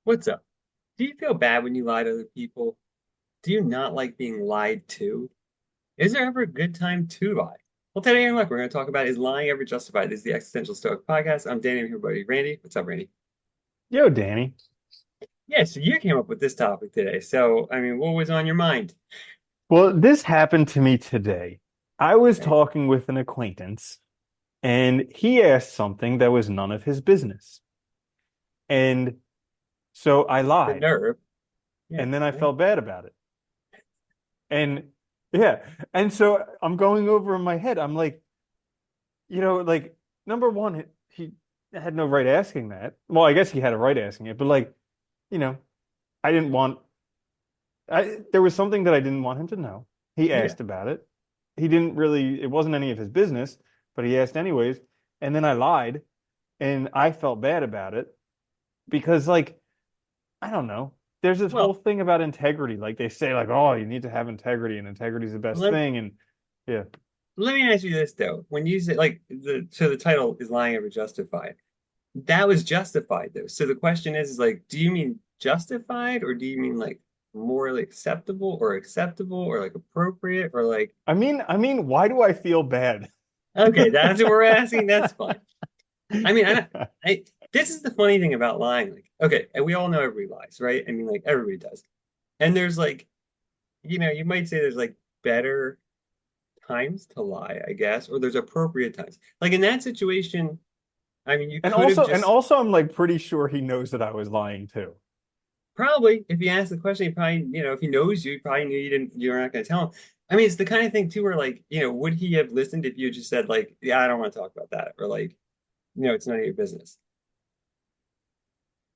What's up? Do you feel bad when you lie to other people? Do you not like being lied to? Is there ever a good time to lie? Well, today in look, we're going to talk about is lying ever justified? This is the Existential Stoic podcast. I'm Danny. I'm here, buddy Randy. What's up, Randy? Yo, Danny. Yeah, so you came up with this topic today. So, I mean, what was on your mind? Well, this happened to me today. I was Okay. talking with an acquaintance and he asked something that was none of his business. And so I The lied nerve. Yeah, and then I right. felt bad about it. And yeah. And so I'm going over in my head. I'm like, like number one, he had no right asking that. Well, I guess he had a right asking it, but you know, I didn't want there was something that I didn't want him to know. He Yeah. asked about it. He didn't really, it wasn't any of his business, but he asked anyways. And then I lied and I felt bad about it because, I don't know. There's this whole Well, thing about integrity. Like they say, oh, you need to have integrity and integrity is the best let, thing. And yeah. let me ask you this though. When you say like the title is lying ever justified? That was justified though. So the question is like, do you mean justified or do you mean like morally acceptable or like appropriate or like I mean, why do I feel bad? okay, that's what we're asking. That's fine. I mean, I this is the funny thing about lying. Like, okay, and we all know everybody lies, right? I mean, like everybody does. And there's like, you might say there's like better times to lie, I guess, or there's appropriate times. Like in that situation, I mean, you And could have also, and just also, I'm like pretty sure he knows that I was lying too. probably, if you ask the question, he probably, if he knows you, he probably knew you're not going to tell him. I mean, it's the kind of thing too, where like, would he have listened if you just said like, yeah, I don't want to talk about that, or like, it's none of your business.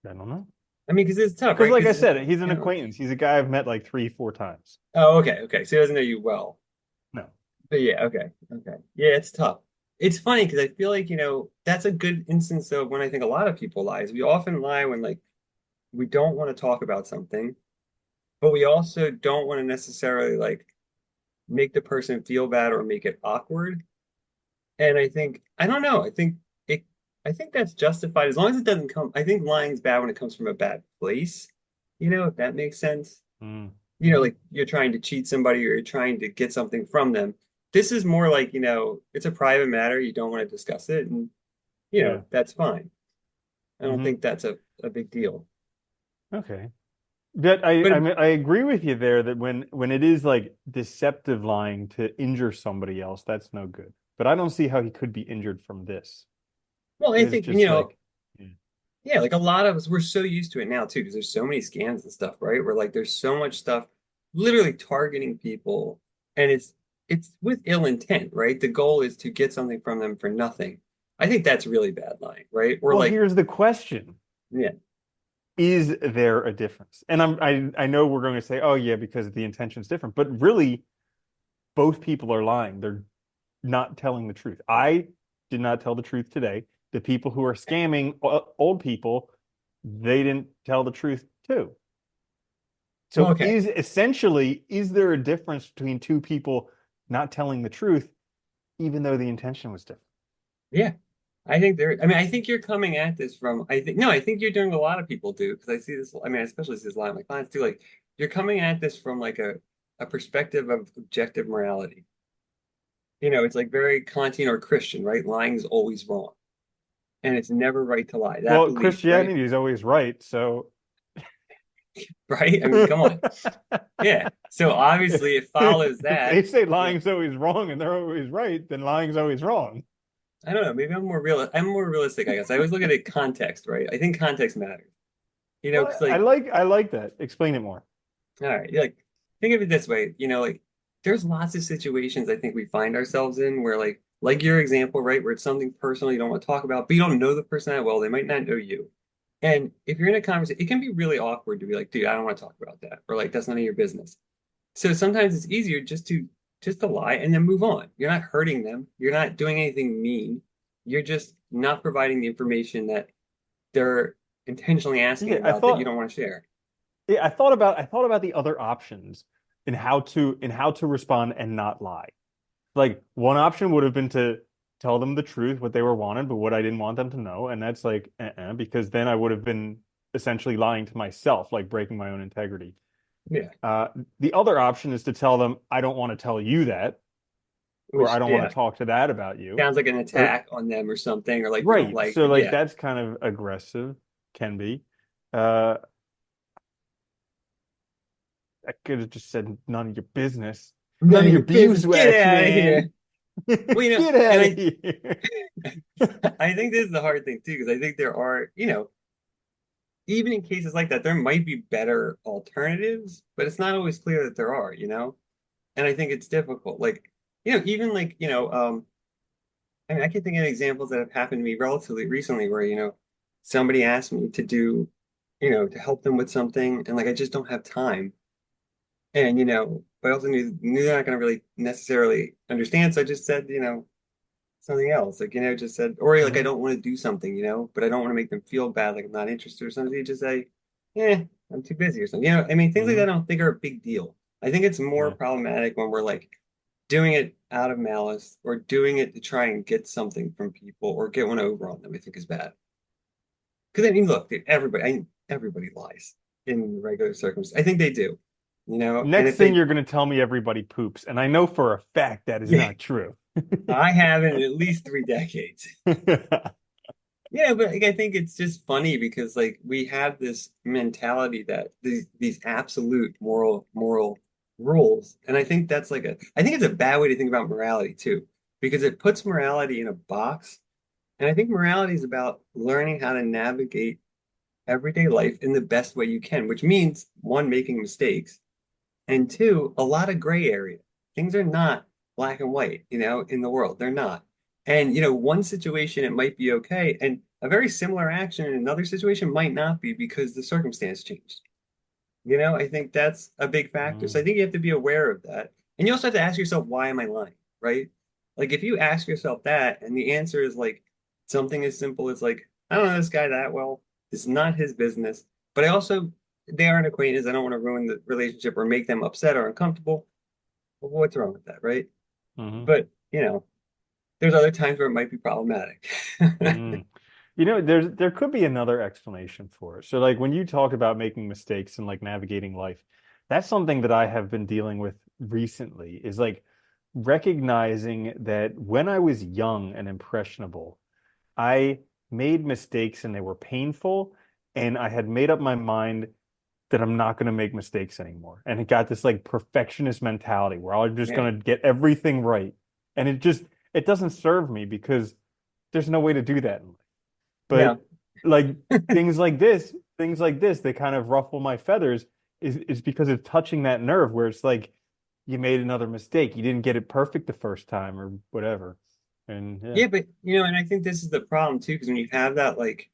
I don't know. I mean, because it's tough, Because, right? like I Because said, he's an acquaintance. He's a guy I've met like three, four times. oh, okay, so he doesn't know you well, No. but yeah, okay, yeah, it's tough. It's funny because I feel like that's a good instance of when I think a lot of people lie. Is we often lie when like we don't want to talk about something, but we also don't want to necessarily like make the person feel bad or make it awkward. And I think I don't know. It I think that's justified as long as it doesn't come. I think lying's bad when it comes from a bad place. If that makes sense. Mm. Like you're trying to cheat somebody or you're trying to get something from them. This is more like, it's a private matter. You don't want to discuss it, and Yeah. that's fine. I don't Hmm. think that's a big deal. Okay. But I, But I mean, I agree with you there that when it is like deceptive lying to injure somebody else, that's no good. But I don't see how he could be injured from this. well, I It is think, just like, yeah. yeah, like a lot of us, we're so used to it now too, because there's so many scams and stuff, right? Where like there's so much stuff literally targeting people, and it's with ill intent, right? The goal is to get something from them for nothing. I think that's really bad lying, right? Or Well, like, here's the question. yeah, Is there a difference? And I know we're going to say, oh yeah, because the intention's different, but really both people are lying. They're not telling the truth. I did not tell the truth today. The people who are scamming old people, they didn't tell the truth too. well, So okay, is there a difference between two people not telling the truth, even though the intention was different? yeah. I mean, I think you're coming at this from, I think, no, I think you're doing what a lot of people do because I see this, I mean, I especially see this a lot of my clients too. Like, you're coming at this from like a perspective of objective morality. It's like very Kantian or Christian, right? Lying is always wrong, and it's never right to lie. That Well, belief, right? Christianity is always right, so Right? I mean, come on. Yeah. So obviously it follows if they that. say Yeah. lying's always wrong and they're always right, then lying's always wrong. I don't know. Maybe I'm more realistic, I guess. I always look at it context, right? I think context matters. Because Well, I like, like I like that. Explain it more. all right, like think of it this way, like there's lots of situations I think we find ourselves in where like your example, right, where it's something personal you don't want to talk about, but you don't know the person that well. They might not know you. And if you're in a conversation, it can be really awkward to be like, dude, I don't want to talk about that, or like that's none of your business. So sometimes it's easier just to lie and then move on. You're not hurting them. You're not doing anything mean. You're just not providing the information that they're intentionally asking Yeah, I about that you thought don't want to share. yeah, I thought about the other options in how to respond and not lie. Like one option would have been to tell them the truth, what they were wanted, but what I didn't want them to know, and that's like because then I would have been essentially lying to myself, like breaking my own integrity. Yeah. Uh, the other option is to tell them, I don't want to tell you that, or I Which, don't want yeah, to talk to that about you. sounds like an Or attack on them or something, or like we don't right. like So them. like Yeah. that's kind of aggressive, can be. Uh, I could have just said none of your business. None None of of your your business. Get beeswax, out of here. man. Well, Get and out of here. I think this is the hard thing too, because I think there are, even in cases like that, there might be better alternatives, but it's not always clear that there are. And I think it's difficult. Like, even like, I mean, I can think of examples that have happened to me relatively recently where, somebody asked me to do, to help them with something, and like I just don't have time. And, but I also knew they're not going to really necessarily understand. So I just said, something else. Like, just said, or like I Mhm. don't want to do something, but I don't want to make them feel bad, like I'm not interested or something. You just say, eh, I'm too busy or something. I mean, things like that Mhm. I don't think are a big deal. I think it's more Yeah. problematic when we're like doing it out of malice or doing it to try and get something from people or get one over on them, I think is bad. Because I mean, look, dude, everybody lies in regular circumstances. I think they do, and Next if thing they, you're going to tell me everybody poops, and I know for a fact that is yeah, not true. I have in at least 3 decades. Yeah, but like, I think it's just funny because like we have this mentality that these absolute moral rules, and I think that's like I think it's a bad way to think about morality too, because it puts morality in a box, and I think morality is about learning how to navigate everyday life in the best way you can, which means one, making mistakes, and two, a lot of gray area. Things are not black and white, in the world. They're not. And, one situation it might be okay, and a very similar action in another situation might not be because the circumstance changed. I think that's a big factor. So I Mm. think you have to be aware of that. And you also have to ask yourself, why am I lying? Right? Like if you ask yourself that and the answer is like something as simple as like, I don't know this guy that well. It's not his business. But they are an acquaintance. I don't want to ruin the relationship or make them upset or uncomfortable. Well, what's wrong with that, right? Mhm. But, there's other times where it might be problematic. Mm. There could be another explanation for it. So like when you talk about making mistakes and like navigating life, that's something that I have been dealing with recently is like recognizing that when I was young and impressionable, I made mistakes and they were painful, and I had made up my mind that I'm not going to make mistakes anymore. And it got this like perfectionist mentality where I'm just Yeah. going to get everything right. And it doesn't serve me because there's no way to do that in life. But No. like things like this, they kind of ruffle my feathers is because it's touching that nerve where it's like you made another mistake. You didn't get it perfect the first time or whatever. And yeah. Yeah, but and I think this is the problem too, because when you have that like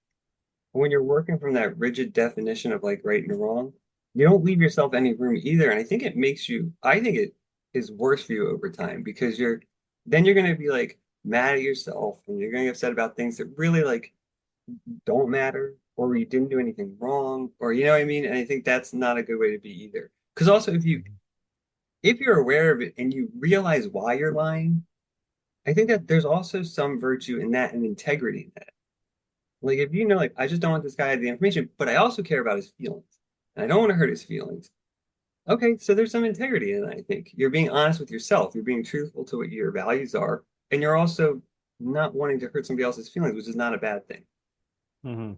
when you're working from that rigid definition of like right and wrong, you don't leave yourself any room either. And I think it is worse for you over time because you're going to be like mad at yourself and you're going to get upset about things that really like don't matter or you didn't do anything wrong or you know what I mean? And I think that's not a good way to be either. Because also if you're aware of it and you realize why you're lying, I think that there's also some virtue in that and integrity in that. Like if you know, like I just don't want this guy to have the information, but I also care about his feelings, and I don't want to hurt his feelings. Okay, so there's some integrity in that. I think you're being honest with yourself. You're being truthful to what your values are, and you're also not wanting to hurt somebody else's feelings, which is not a bad thing. Hmm.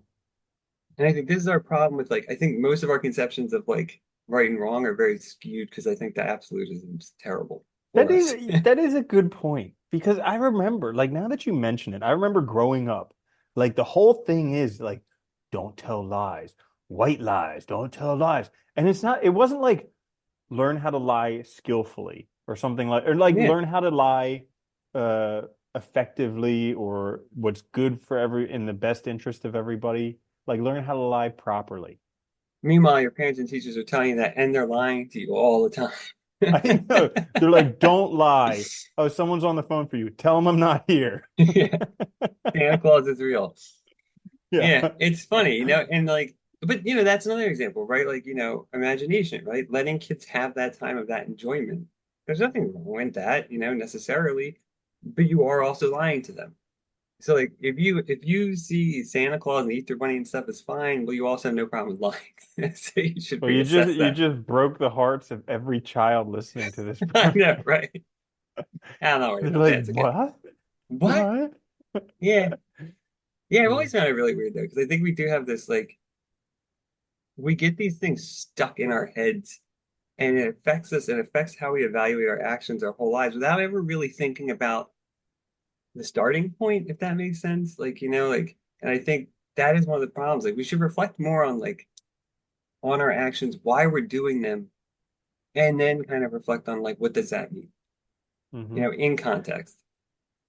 And I think this is our problem with like I think most of our conceptions of like right and wrong are very skewed because I think the absolutism is terrible for us. That is a good point because I remember, like now that you mention it, I remember growing up, like the whole thing is like, don't tell lies, white lies, don't tell lies. And it wasn't like learn how to lie skillfully or something like, or like Yeah. learn how to lie uh effectively or what's good for in the best interest of everybody. Like learn how to lie properly. Meanwhile, your parents and teachers are telling you that, and they're lying to you all the I time. know. They're like, don't lie. Oh, someone's on the phone for you. Tell them I'm not here. Yeah. Santa Claus is real. Yeah. Yeah, it's funny, and like, but that's another example, right? Like, imagination, right? Letting kids have that time of that enjoyment. There's nothing wrong with that, necessarily, but you are also lying to them. So like if you see Santa Claus and the Easter Bunny and stuff is fine, well, you also have no problem with lying. So you should Well, you just reassess you that. just broke the hearts of every child listening to this I know, podcast. right? I'm not worried They're about that. like, It's okay. what? What? What? Yeah. Yeah, I've Yeah. always found it really weird though, because I think we do have this like we get these things stuck in our heads and it affects us and affects how we evaluate our actions our whole lives without ever really thinking about the starting point, if that makes sense. Like, like, and I think that is one of the problems. Like, we should reflect more on on our actions, why we're doing them, and then kind of reflect on like what does that mean, Hmm. in context.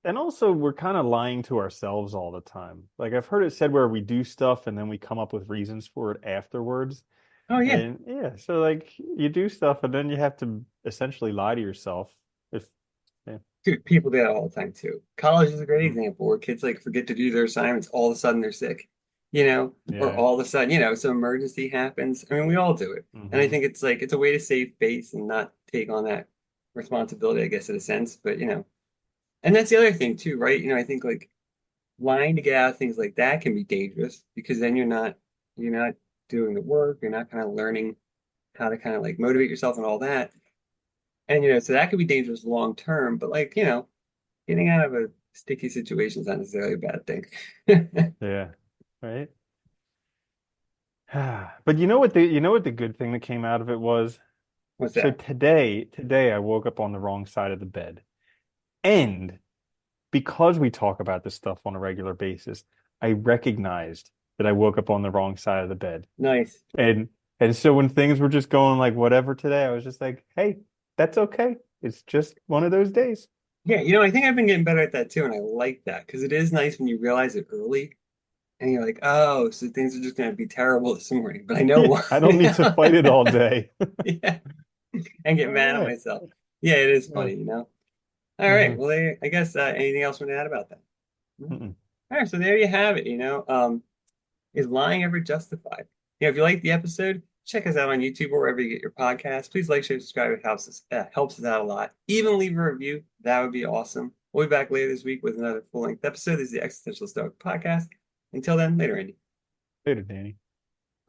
And also, we're kind of lying to ourselves all the time. Like I've heard it said where we do stuff and then we come up with reasons for it afterwards. Oh yeah, And yeah, so like you do stuff and then you have to essentially lie to yourself. If yeah. dude, people do that all the time too. College is a great Mhm. example where kids like forget to do their assignments, all of a sudden they're sick, or Yeah. all of a sudden, some emergency happens. I mean, we all do it. And I Hmm. think it's like it's a way to save face and not take on that responsibility, I guess, in a sense. But and that's the other thing too, right? I think like lying to get out of things like that can be dangerous because then you're not doing the work, you're not kind of learning how to kind of like motivate yourself and all that. And so that could be dangerous long term, but like, getting out of a sticky situation is not necessarily a bad thing. Yeah. Right. But you know what the good thing that came out of it was? What's So that? today I woke up on the wrong side of the bed. And because we talk about this stuff on a regular basis, I recognized that I woke up on the wrong side of the bed. Nice. And and so when things were just going like whatever today, I was just like, hey, that's okay. It's just one of those days. Yeah, I think I've been getting better at that too, and I like that because it is nice when you realize it early and you're like, oh, so things are just going to be terrible this morning, but I know Yeah, why. I don't need to fight it all day. Yeah, and get All mad at right. myself. Yeah, it is Yeah. funny. All right. Hmm. Well, I guess anything else you want to add about that? No? Mm-mm. All right. So there you have it. Is lying ever justified? If you like the episode, check us out on YouTube or wherever you get your podcasts. Please like, share, subscribe. It helps us out a lot. Even leave a review. That would be awesome. We'll be back later this week with another full-length episode. This is the Existential Stoic podcast. Until then, later, Andy. Later, Danny.